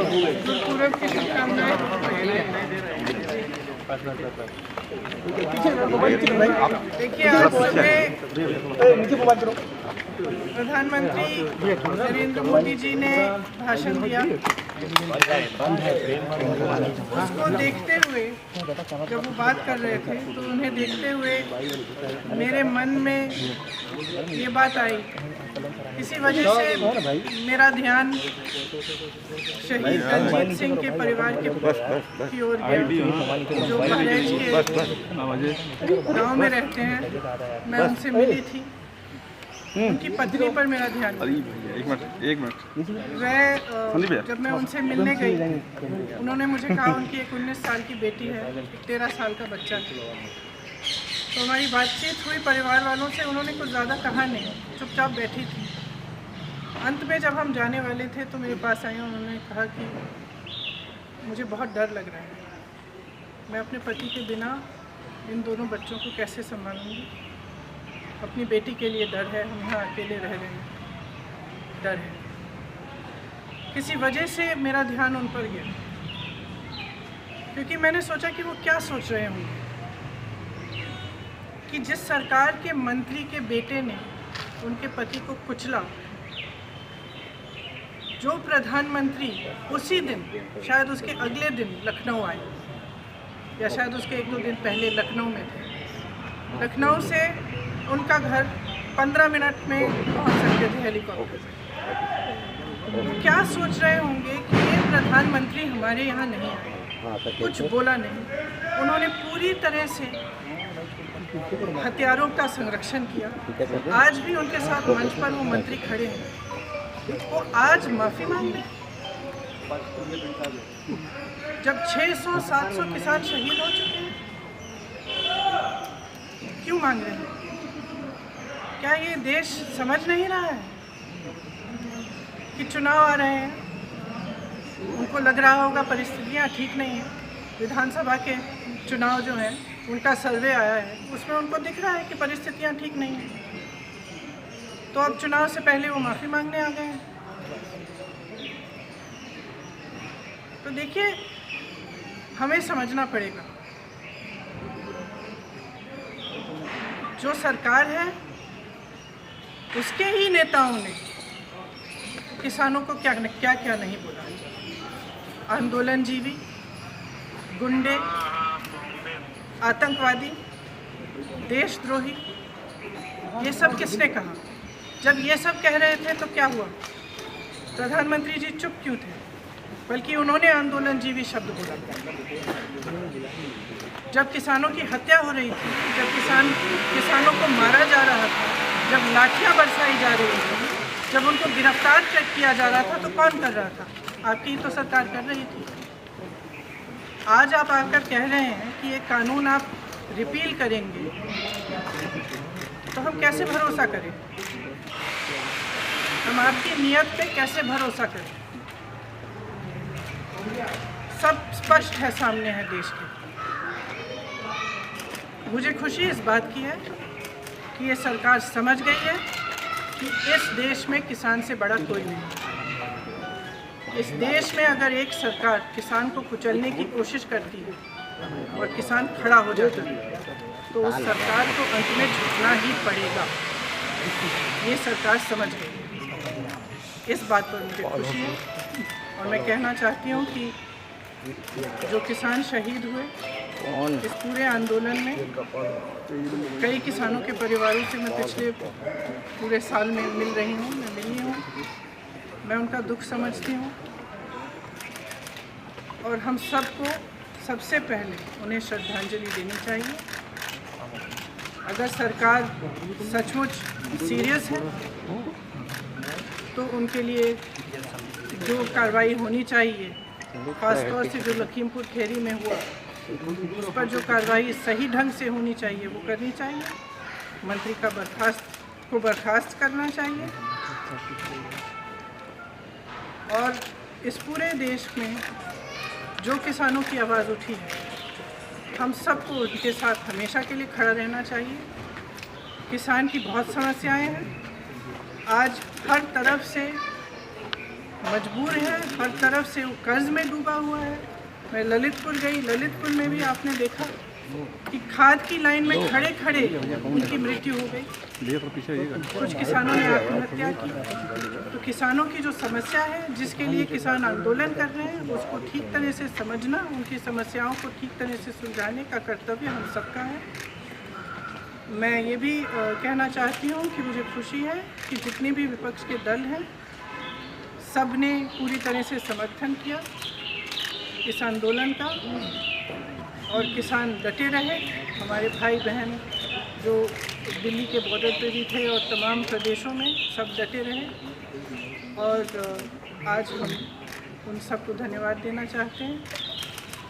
गुरुपूरब की शुभकामनाएं। देखिए, आज सुबह प्रधानमंत्री नरेंद्र मोदी जी ने भाषण दिया। उसको देखते हुए, जब वो बात कर रहे थे तो उन्हें देखते हुए मेरे मन में ये बात आई। इसी वजह से मेरा ध्यान शहीद रंजीत सिंह के परिवार की ओर गया, जो बहराइच के गांव में रहते हैं। मैं उनसे मिली थी। उनकी पत्नी पर मेरा ध्यान एक मिनट वह जब मैं उनसे मिलने गई, उन्होंने मुझे कहा उनकी एक 19 साल की बेटी है, एक 13 साल का बच्चा है। तो हमारी बातचीत हुई परिवार वालों से। उन्होंने कुछ ज़्यादा कहा नहीं, चुपचाप बैठी थी। अंत में जब हम जाने वाले थे तो मेरे पास आई। उन्होंने कहा कि मुझे बहुत डर लग रहा है, मैं अपने पति के बिना इन दोनों बच्चों को कैसे संभालूंगी। अपनी बेटी के लिए डर है, हम यहाँ अकेले रह रहे हैं, डर है। किसी वजह से मेरा ध्यान उन पर गया, क्योंकि मैंने सोचा कि वो क्या सोच रहे होंगे कि जिस सरकार के मंत्री के बेटे ने उनके पति को कुचला, जो प्रधानमंत्री उसी दिन, शायद उसके अगले दिन लखनऊ आए, या शायद उसके 1-2 दिन पहले लखनऊ में थे। लखनऊ से उनका घर 15 मिनट में पहुंच सकते थे हेलीकॉप्टर से। तो क्या सोच रहे होंगे कि ये प्रधानमंत्री हमारे यहाँ नहीं आए, कुछ बोला नहीं। उन्होंने पूरी तरह से हथियारों का संरक्षण किया। आज भी उनके साथ मंच पर वो मंत्री खड़े हैं, वो आज माफ़ी मांग रहे हैं जब 600-700 किसान शहीद हो चुके हैं। क्यों मांग रहे हैं? क्या ये देश समझ नहीं रहा है कि चुनाव आ रहे हैं? उनको लग रहा होगा परिस्थितियाँ ठीक नहीं हैं। विधानसभा के चुनाव जो हैं, उनका सर्वे आया है, उसमें उनको दिख रहा है कि परिस्थितियाँ ठीक नहीं हैं। तो अब चुनाव से पहले वो माफ़ी मांगने आ गए हैं। तो देखिए, हमें समझना पड़ेगा, जो सरकार है उसके ही नेताओं ने किसानों को क्या क्या नहीं बोला। आंदोलनजीवी, गुंडे, आतंकवादी, देशद्रोही, ये सब किसने कहा? जब ये सब कह रहे थे तो क्या हुआ? प्रधानमंत्री जी चुप क्यों थे? बल्कि उन्होंने आंदोलनजीवी शब्द बोला। जब किसानों की हत्या हो रही थी, जब किसानों को मारा जा रहा था, जब लाठियां बरसाई जा रही थी, जब उनको गिरफ्तार किया जा रहा था, तो कौन कर रहा था? आपकी तो सरकार कर रही थी। आज आप आकर कह रहे हैं कि ये कानून आप रिपील करेंगे, तो हम कैसे भरोसा करें? हम आपकी नीयत पे कैसे भरोसा करें? सब स्पष्ट है, सामने है देश के। मुझे खुशी इस बात की है कि ये सरकार समझ गई है कि इस देश में किसान से बड़ा कोई नहीं। इस देश में अगर एक सरकार किसान को कुचलने की कोशिश करती है और किसान खड़ा हो जाता है, तो उस सरकार को अंत में झुकना ही पड़ेगा। ये सरकार समझ गई। इस बात पर मुझे खुशी है। और मैं कहना चाहती हूँ कि जो किसान शहीद हुए इस पूरे आंदोलन में, कई किसानों के परिवारों से मैं पिछले पूरे साल में मिल रही हूँ, मैं मिली हूँ, मैं उनका दुख समझती हूँ। और हम सबको सबसे पहले उन्हें श्रद्धांजलि देनी चाहिए। अगर सरकार सचमुच सीरियस है तो उनके लिए जो कार्रवाई होनी चाहिए, खासतौर से जो लखीमपुर खीरी में हुआ, उस पर जो कार्रवाई सही ढंग से होनी चाहिए वो करनी चाहिए। मंत्री का बर्खास्त करना चाहिए। और इस पूरे देश में जो किसानों की आवाज़ उठी है, हम सबको उनके साथ हमेशा के लिए खड़ा रहना चाहिए। किसान की बहुत समस्याएं हैं। आज हर तरफ से मजबूर है, हर तरफ से वो कर्ज में डूबा हुआ है। मैं ललितपुर गई, ललितपुर में भी आपने देखा कि खाद की लाइन में खड़े खड़े उनकी मृत्यु हो गई। कुछ किसानों ने आत्महत्या की। तो किसानों की जो समस्या है, जिसके लिए किसान आंदोलन कर रहे हैं, उसको ठीक तरह से समझना, उनकी समस्याओं को ठीक तरह से सुलझाने का कर्तव्य हम सबका है। मैं ये भी कहना चाहती हूँ कि मुझे खुशी है कि जितने भी विपक्ष के दल हैं, सब ने पूरी तरह से समर्थन किया इस आंदोलन का, और किसान डटे रहे। हमारे भाई बहन जो दिल्ली के बॉर्डर पे भी थे और तमाम प्रदेशों में, सब डटे रहे। और आज हम उन सबको धन्यवाद देना चाहते हैं।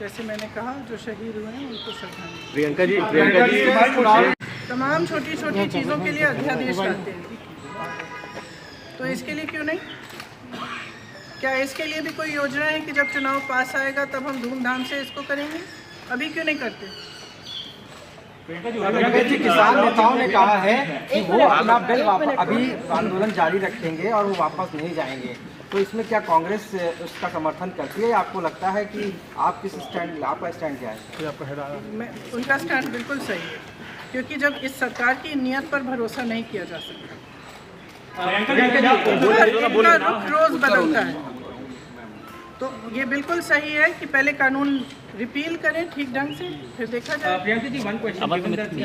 जैसे मैंने कहा, जो शहीद हुए हैं उनको श्रद्धांजलि। प्रियंका जी तमाम छोटी छोटी चीज़ों के लिए अध्यादेश लाते हैं, तो इसके लिए क्यों नहीं? क्या इसके लिए भी कोई योजना है कि जब चुनाव पास आएगा तब हम धूमधाम से इसको करेंगे? अभी क्यों नहीं करते? किसान नेताओं ने कहा है कि वो अपना बिल अभी आंदोलन जारी रखेंगे और वो वापस नहीं जाएंगे, तो इसमें क्या कांग्रेस उसका समर्थन करती है? आपको लगता है कि आप किस स्टैंड, आपका स्टैंड क्या है? उनका स्टैंड बिल्कुल सही है, क्योंकि जब इस सरकार की नीयत पर भरोसा नहीं किया जा सकता, इनका रुख रोज बदलता है, तो ये बिल्कुल सही है कि पहले कानून रिपील करें ठीक ढंग से, फिर देखा जाए। Priyanka ji, one question. Given that the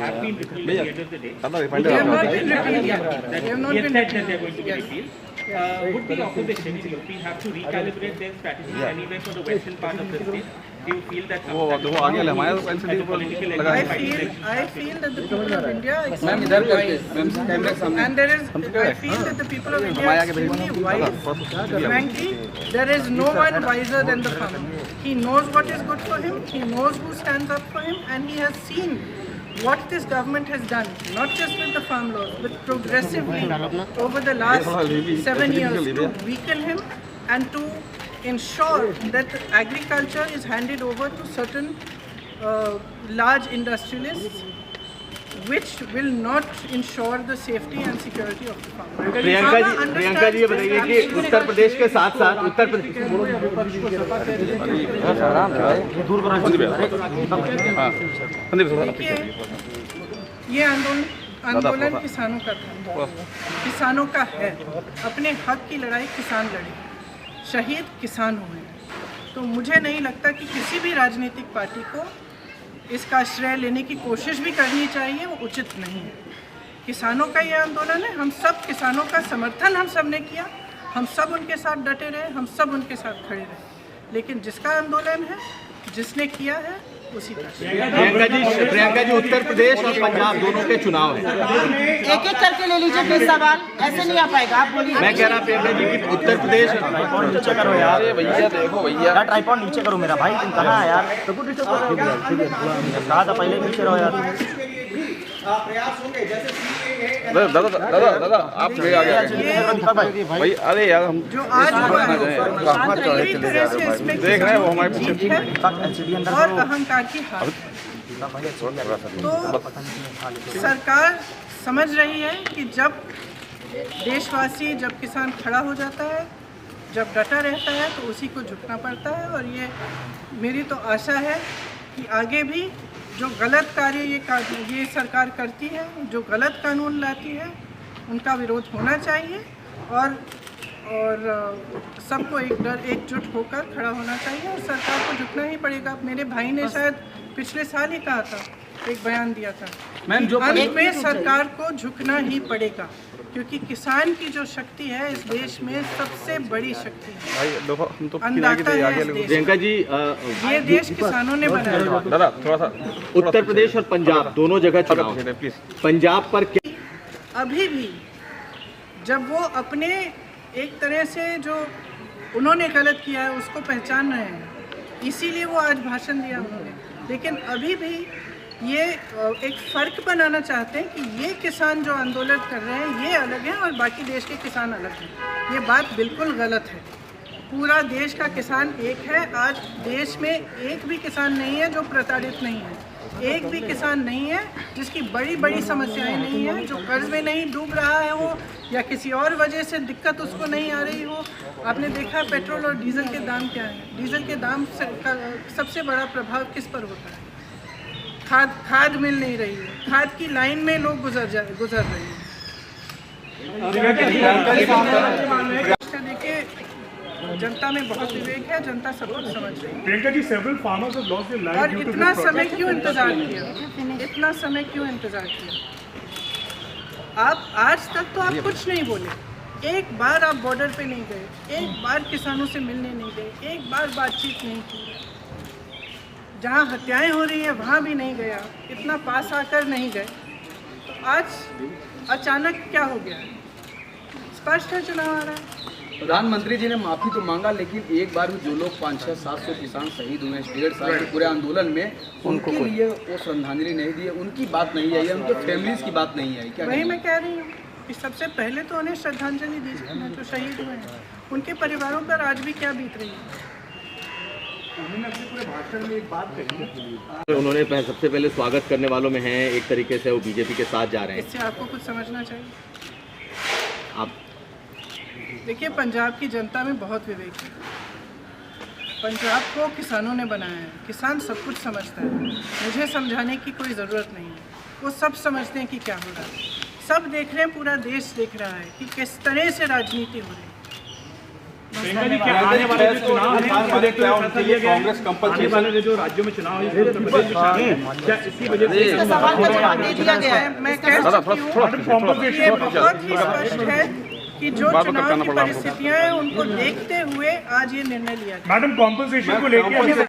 have been repealed at the end of the day, They have not been repealed yet. They have not yes, been that they are going to be Yes. repealed. Would the opposition in UP have to recalibrate their strategy anyway for the western part of the state? Do you feel that वो आगे हमारे as a political लगा I feel that the people of India are extremely wise, and there is. I feel that the people of India are extremely wise. Frankly, there is no one wiser than the farmer. He knows what is good for him. He knows who stands up for him, and he has seen what this government has done, not just with the farm laws, but progressively over the last 7 years, to weaken him and to ensure that agriculture is handed over to certain large industrialists, which will not ensure the safety and security of the farmer. Priyanka ji ये बताइए कि उत्तर प्रदेश के साथ साथ उत्तर देखिए, ये आंदोलन किसानों का था, किसानों का है। अपने हक की लड़ाई किसान लड़े, शहीद किसान हुए। तो मुझे नहीं लगता कि किसी भी राजनीतिक पार्टी को इसका श्रेय लेने की कोशिश भी करनी चाहिए, वो उचित नहीं है। किसानों का ये आंदोलन है, हम सब किसानों का समर्थन हम सब ने किया, हम सब उनके साथ डटे रहे, हम सब उनके साथ खड़े रहे। लेकिन जिसका आंदोलन है, जिसने किया है, उसी का। प्रियंका जी उत्तर प्रदेश और पंजाब दोनों के चुनाव है, एक एक करके ले लीजिए प्लीज सवाल, ऐसे नहीं आ पाएगा। आप बोलिए। मैं कह रहा प्रियंका जी कि उत्तर प्रदेश नीचे करो यार, भैया देखो भैया यार, ट्राइपॉड नीचे करो मेरा भाई, तुम कहाँ है यार? कहा था पहले नीचे रहो यार। दादा आप भाई, अरे यार हम जो आज हुआ है, पूरी तरह से इसमें देख रहे हैं, वो हमारे पीछे जीत है और अहंकार की हार। तो सरकार समझ रही है कि जब देशवासी, जब किसान खड़ा हो जाता है, जब डटा रहता है, तो उसी को झुकना पड़ता है। और ये मेरी तो आशा है कि आगे भी जो गलत कार्य ये सरकार करती है, जो गलत कानून लाती है, उनका विरोध होना चाहिए और सबको एकजुट होकर खड़ा होना चाहिए और सरकार को झुकना ही पड़ेगा। मेरे भाई ने शायद पिछले साल ही कहा था, एक बयान दिया था, अंत में सरकार को झुकना ही पड़ेगा, क्योंकि किसान की जो शक्ति है इस देश में सबसे बड़ी शक्ति है। भाई देखो, हम तो अन्नदाता है इस देश प्रियंका जी का। ये देश किसानों ने बनाया। दादा थोड़ा सा उत्तर प्रदेश और पंजाब दोनों जगह चुनाव है। प्लीज। पंजाब पर क्या अभी भी जब वो अपने एक तरह से जो उन्होंने गलत किया है उसको पहचान रहे हैं, इसीलिए वो आज भाषण दिया उन्होंने। लेकिन अभी भी ये एक फ़र्क बनाना चाहते हैं कि ये किसान जो आंदोलन कर रहे हैं ये अलग हैं और बाकी देश के किसान अलग हैं। ये बात बिल्कुल गलत है। पूरा देश का किसान एक है। आज देश में एक भी किसान नहीं है जो प्रताड़ित नहीं है। एक भी किसान नहीं है जिसकी बड़ी बड़ी समस्याएं नहीं है, जो कर्ज में नहीं डूब रहा है हो या किसी और वजह से दिक्कत उसको नहीं आ रही हो। आपने देखा पेट्रोल और डीजल के दाम क्या है। डीजल के दाम से का सबसे बड़ा प्रभाव किस पर होता है? खाद मिल नहीं रही है, खाद की लाइन में लोग गुजर रहे हैं। देखिए, जनता में बहुत विवेक है, जनता सब कुछ समझ रही है। Priyanka ji, several farmers have lost their lives और due to इतना this समय protest. क्यों इंतजार किया? इतना समय क्यों इंतजार किया? आप आज तक तो आप कुछ नहीं बोले। एक बार आप बॉर्डर पे नहीं गए, एक बार किसानों से मिलने नहीं गए, एक बार बातचीत नहीं की। जहाँ हत्याएं हो रही हैं वहाँ भी नहीं गया, इतना पास आकर नहीं गए। तो आज अचानक क्या हो गया? स्पष्ट है चुनाव आ रहा है। प्रधानमंत्री जी ने माफी तो मांगा, लेकिन एक बार भी जो लोग 500-700 किसान शहीद हुए 1.5 साल के पूरे आंदोलन में, उनके लिए वो श्रद्धांजलि नहीं दी है, उनकी बात नहीं आई है, उनके फैमिलीज की बात नहीं आई। क्या वही मैं कह रही हूँ कि सबसे पहले तो उन्हें श्रद्धांजलि दीजिए ना, जो शहीद हुए हैं उनके परिवारों पर आज भी क्या बीत रही है। उन्होंने अपने पूरे भाषण में एक बात कही। उन्होंने सबसे पहले स्वागत करने वालों में हैं, एक तरीके से वो बीजेपी के साथ जा रहे हैं। इससे आपको कुछ समझना चाहिए। आप देखिए, पंजाब की जनता में बहुत विवेक है। पंजाब को किसानों ने बनाया है, किसान सब कुछ समझता है, मुझे समझाने की कोई ज़रूरत नहीं है। वो सब समझते हैं कि क्या हो रहा है, सब देख रहे हैं, पूरा देश देख रहा है कि किस तरह से राजनीति हो रही है। प्रियंका जी, क्या आने वाले जो चुनाव हैं उसको देखते हुए फैसला लिया गया है? आने वाले जो राज्यों में चुनाव है, क्या इसी वजह से इसका सवाल का जवाब दे दिया गया है। मैं कह सकती हूँ ये बहुत ही स्पष्ट है कि जो चुनाव की परिस्थितियां हैं उनको देखते हुए आज ये निर्णय लिया गया। मैडम, कॉम्पनसेशन को लेकर